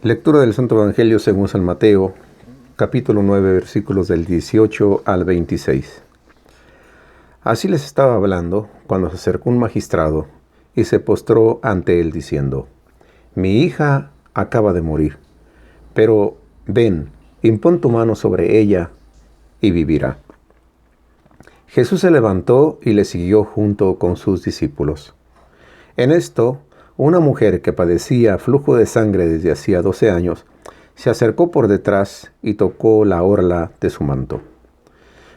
Lectura del Santo Evangelio según San Mateo, capítulo 9, versículos del 18 al 26. Así les estaba hablando cuando se acercó un magistrado y se postró ante él diciendo: Mi hija acaba de morir, pero ven, impón tu mano sobre ella y vivirá. Jesús se levantó y le siguió junto con sus discípulos. En esto, una mujer que padecía flujo de sangre desde hacía 12 años, se acercó por detrás y tocó la orla de su manto.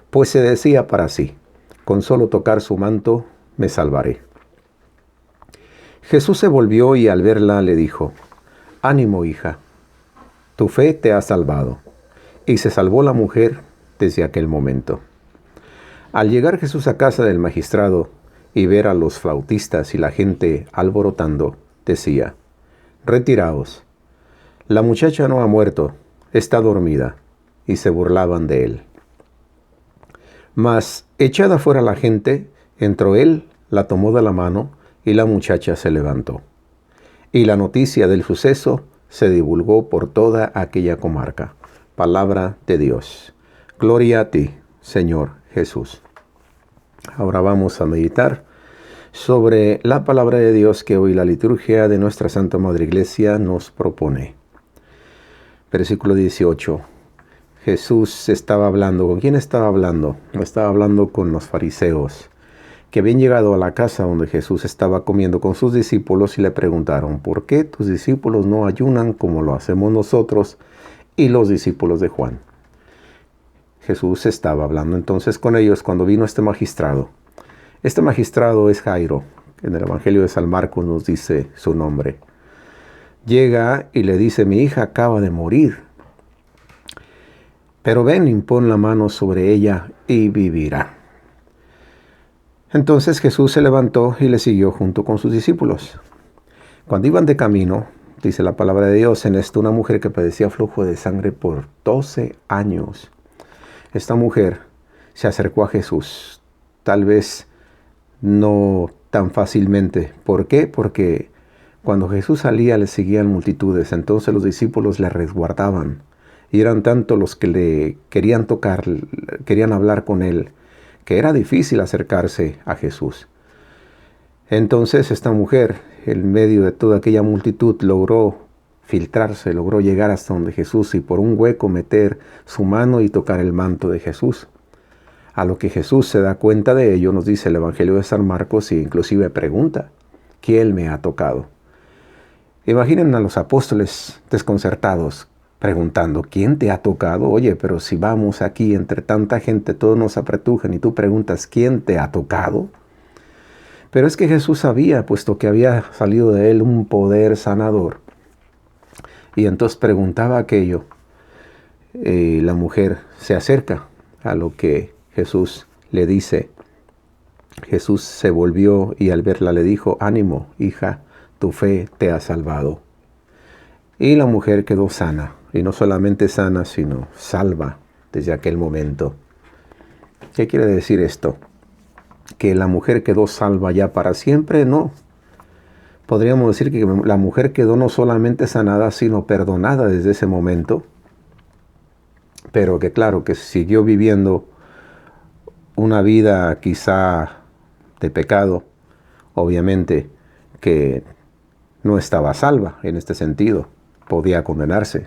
Pues se decía para sí: con solo tocar su manto me salvaré. Jesús se volvió y al verla le dijo: Ánimo, hija, tu fe te ha salvado. Y se salvó la mujer desde aquel momento. Al llegar Jesús a casa del magistrado y ver a los flautistas y la gente alborotando, decía: Retiraos, la muchacha no ha muerto, está dormida. Y se burlaban de él. Mas, echada fuera la gente, entró él, la tomó de la mano, y la muchacha se levantó. Y la noticia del suceso se divulgó por toda aquella comarca. Palabra de Dios. Gloria a ti, Señor Jesús. Ahora vamos a meditar sobre la palabra de Dios que hoy la liturgia de nuestra Santa Madre Iglesia nos propone. Versículo 18. Jesús estaba hablando. ¿Con quién estaba hablando? Estaba hablando con los fariseos, que habían llegado a la casa donde Jesús estaba comiendo con sus discípulos y le preguntaron: ¿por qué tus discípulos no ayunan como lo hacemos nosotros y los discípulos de Juan? Jesús estaba hablando entonces con ellos cuando vino este magistrado. Este magistrado es Jairo. En el Evangelio de San Marcos nos dice su nombre. Llega y le dice: mi hija acaba de morir, pero ven, impón la mano sobre ella y vivirá. Entonces Jesús se levantó y le siguió junto con sus discípulos. Cuando iban de camino, dice la palabra de Dios, en esto una mujer que padecía flujo de sangre por 12 años. Esta mujer se acercó a Jesús, tal vez no tan fácilmente. ¿Por qué? Porque cuando Jesús salía le seguían multitudes, entonces los discípulos le resguardaban. Y eran tanto los que le querían tocar, querían hablar con él, que era difícil acercarse a Jesús. Entonces esta mujer, en medio de toda aquella multitud, logró filtrarse, logró llegar hasta donde Jesús y por un hueco meter su mano y tocar el manto de Jesús. A lo que Jesús se da cuenta de ello, nos dice el Evangelio de San Marcos, y inclusive pregunta: ¿quién me ha tocado? Imaginen a los apóstoles desconcertados, preguntando: ¿quién te ha tocado? Oye, pero si vamos aquí entre tanta gente, todos nos apretujan y tú preguntas: ¿quién te ha tocado? Pero es que Jesús sabía, puesto que había salido de él un poder sanador. Y entonces preguntaba aquello. La mujer se acerca a lo que Jesús le dice. Jesús se volvió y al verla le dijo: ánimo, hija, tu fe te ha salvado. Y la mujer quedó sana. Y no solamente sana, sino salva desde aquel momento. ¿Qué quiere decir esto? ¿Que la mujer quedó salva ya para siempre? No. Podríamos decir que la mujer quedó no solamente sanada, sino perdonada desde ese momento. Pero que claro, que siguió viviendo una vida quizá de pecado. Obviamente que no estaba salva en este sentido. Podía condenarse.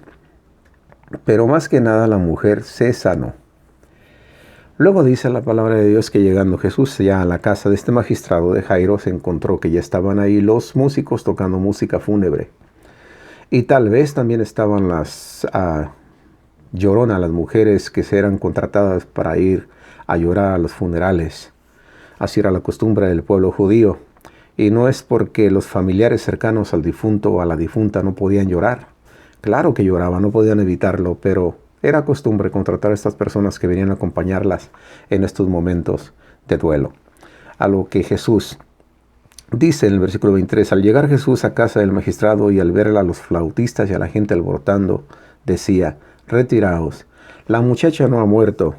Pero más que nada la mujer se sanó. Luego dice la palabra de Dios que llegando Jesús ya a la casa de este magistrado de Jairo, se encontró que ya estaban ahí los músicos tocando música fúnebre. Y tal vez también estaban las lloronas, las mujeres que se eran contratadas para ir a llorar a los funerales. Así era la costumbre del pueblo judío. Y no es porque los familiares cercanos al difunto o a la difunta no podían llorar. Claro que lloraban, no podían evitarlo, pero era costumbre contratar a estas personas que venían a acompañarlas en estos momentos de duelo. A lo que Jesús dice en el versículo 23, al llegar Jesús a casa del magistrado y al ver a los flautistas y a la gente alborotando, decía: retiraos, la muchacha no ha muerto,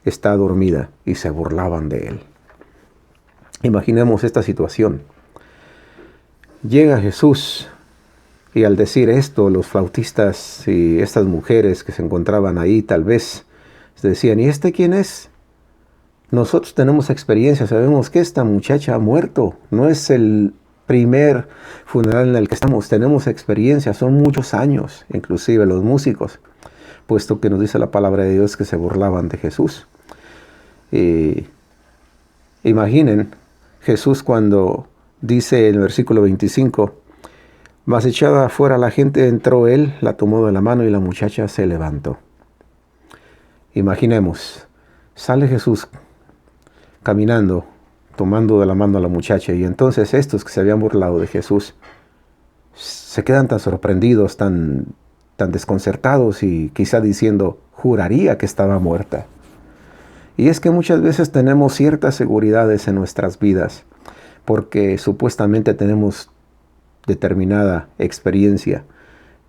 está dormida. Y se burlaban de él. Imaginemos esta situación. Llega Jesús Y al decir esto, los flautistas y estas mujeres que se encontraban ahí tal vez decían, ¿y este quién es? Nosotros tenemos experiencia, sabemos que esta muchacha ha muerto. No es el primer funeral en el que estamos, tenemos experiencia, son muchos años, inclusive los músicos, puesto que nos dice la palabra de Dios que se burlaban de Jesús. Imaginen Jesús cuando dice en el versículo 25, mas echada afuera la gente, entró él, la tomó de la mano y la muchacha se levantó. Imaginemos, sale Jesús caminando, tomando de la mano a la muchacha, y entonces estos que se habían burlado de Jesús se quedan tan sorprendidos, tan desconcertados y quizá diciendo, juraría que estaba muerta. Y es que muchas veces tenemos ciertas seguridades en nuestras vidas porque supuestamente tenemos determinada experiencia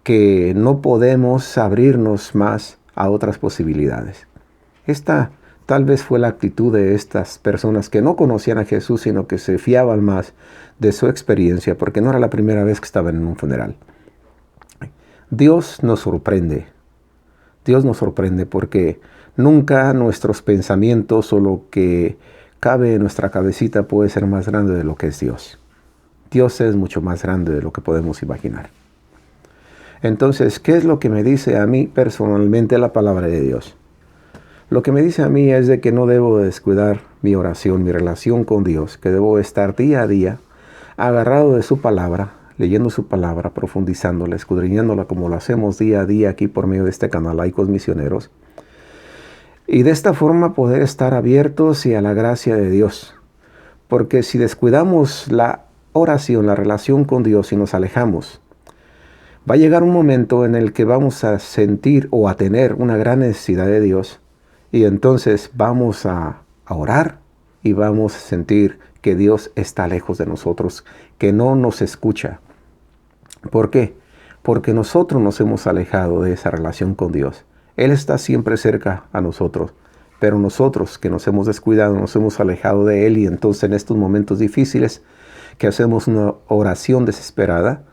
que no podemos abrirnos más a otras posibilidades. Esta tal vez fue la actitud de estas personas que no conocían a Jesús, sino que se fiaban más de su experiencia porque no era la primera vez que estaban en un funeral. Dios nos sorprende. Dios nos sorprende porque nunca nuestros pensamientos o lo que cabe en nuestra cabecita puede ser más grande de lo que es Dios. Dios es mucho más grande de lo que podemos imaginar. Entonces, ¿qué es lo que me dice a mí personalmente la palabra de Dios? Lo que me dice a mí es de que no debo descuidar mi oración, mi relación con Dios, que debo estar día a día agarrado de su palabra, leyendo su palabra, profundizándola, escudriñándola como lo hacemos día a día aquí por medio de este canal Laicos Misioneros. Y de esta forma poder estar abiertos y a la gracia de Dios. Porque si descuidamos la oración, la relación con Dios y nos alejamos, va a llegar un momento en el que vamos a sentir o a tener una gran necesidad de Dios. Y entonces vamos a orar y vamos a sentir que Dios está lejos de nosotros, que no nos escucha. ¿Por qué? Porque nosotros nos hemos alejado de esa relación con Dios. Él está siempre cerca a nosotros, pero nosotros que nos hemos descuidado, nos hemos alejado de Él, y entonces en estos momentos difíciles que hacemos una oración desesperada,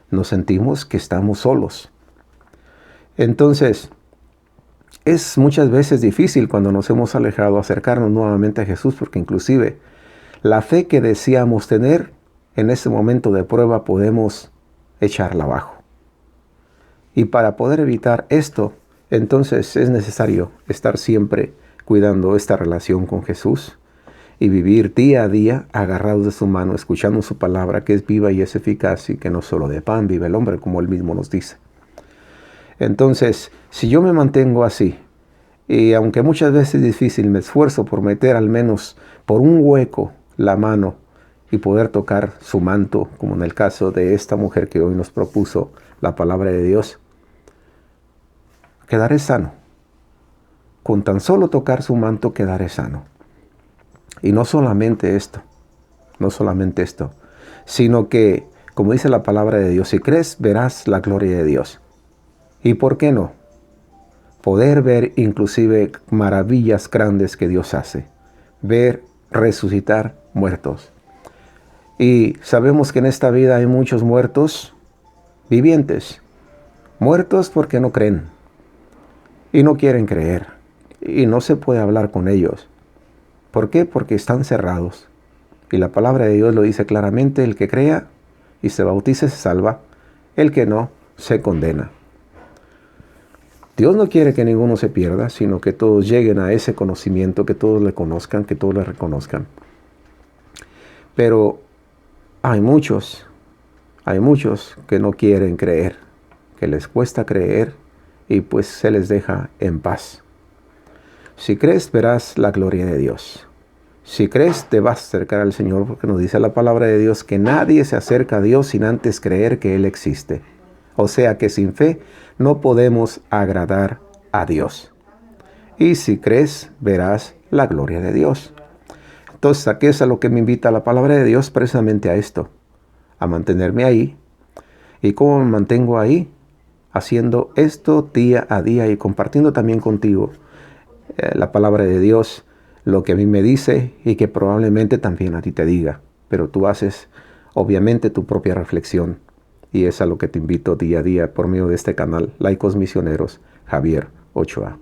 nos sentimos que estamos solos. Entonces, es muchas veces difícil cuando nos hemos alejado acercarnos nuevamente a Jesús, porque inclusive la fe que deseamos tener en ese momento de prueba podemos echarla abajo. Y para poder evitar esto, entonces es necesario estar siempre cuidando esta relación con Jesús y vivir día a día agarrados de su mano, escuchando su palabra que es viva y es eficaz, y que no solo de pan vive el hombre, como él mismo nos dice. Entonces, si yo me mantengo así, y aunque muchas veces es difícil, me esfuerzo por meter al menos por un hueco la mano y poder tocar su manto, como en el caso de esta mujer que hoy nos propuso la palabra de Dios, quedaré sano. Con tan solo tocar su manto quedaré sano. Y no solamente esto, sino que, como dice la palabra de Dios, si crees, verás la gloria de Dios. ¿Y por qué no? Poder ver inclusive maravillas grandes que Dios hace. Ver resucitar muertos. Y sabemos que en esta vida hay muchos muertos vivientes. Muertos porque no creen. Y no quieren creer. Y no se puede hablar con ellos. ¿Por qué? Porque están cerrados. Y la palabra de Dios lo dice claramente: el que crea y se bautice se salva, el que no se condena. Dios no quiere que ninguno se pierda, sino que todos lleguen a ese conocimiento, que todos le conozcan, que todos le reconozcan. Pero hay muchos que no quieren creer, que les cuesta creer, y pues se les deja en paz. Si crees, verás la gloria de Dios. Si crees, te vas a acercar al Señor, porque nos dice la palabra de Dios que nadie se acerca a Dios sin antes creer que Él existe. O sea que sin fe no podemos agradar a Dios. Y si crees, verás la gloria de Dios. Entonces, aquí es a lo que me invita la palabra de Dios, precisamente a esto, a mantenerme ahí. ¿Y cómo me mantengo ahí? Haciendo esto día a día y compartiendo también contigo la palabra de Dios, lo que a mí me dice y que probablemente también a ti te diga. Pero tú haces, obviamente, tu propia reflexión Y es a lo que te invito día a día por medio de este canal, Laicos Misioneros, Javier Ochoa.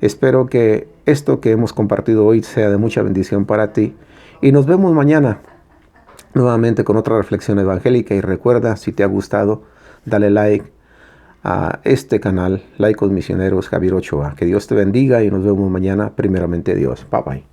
Espero que esto que hemos compartido hoy sea de mucha bendición para ti. Y nos vemos mañana nuevamente con otra reflexión evangélica. Y recuerda, si te ha gustado, dale like a este canal, Laicos Misioneros, Javier Ochoa. Que Dios te bendiga y nos vemos mañana, primeramente Dios. Bye bye.